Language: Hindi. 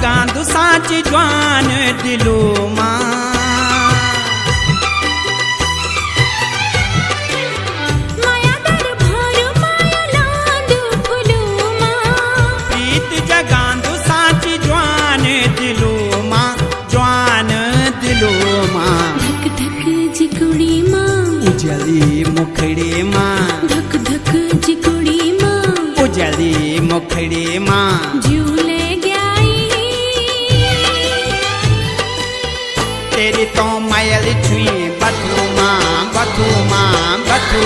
जगांदु साची जवान दिलो मां माया दरबार माया लांदु फुलो मां प्रीत जगांदु साची जवान दिलो मां जवान दिलो मां धक धक जिकुड़ी मां उजली मुखड़े मां धक धक जिकुड़ी मां उजली मुखड़े मां झूले गई तेरी तो मायल छुई बथू मां बथू मां बथू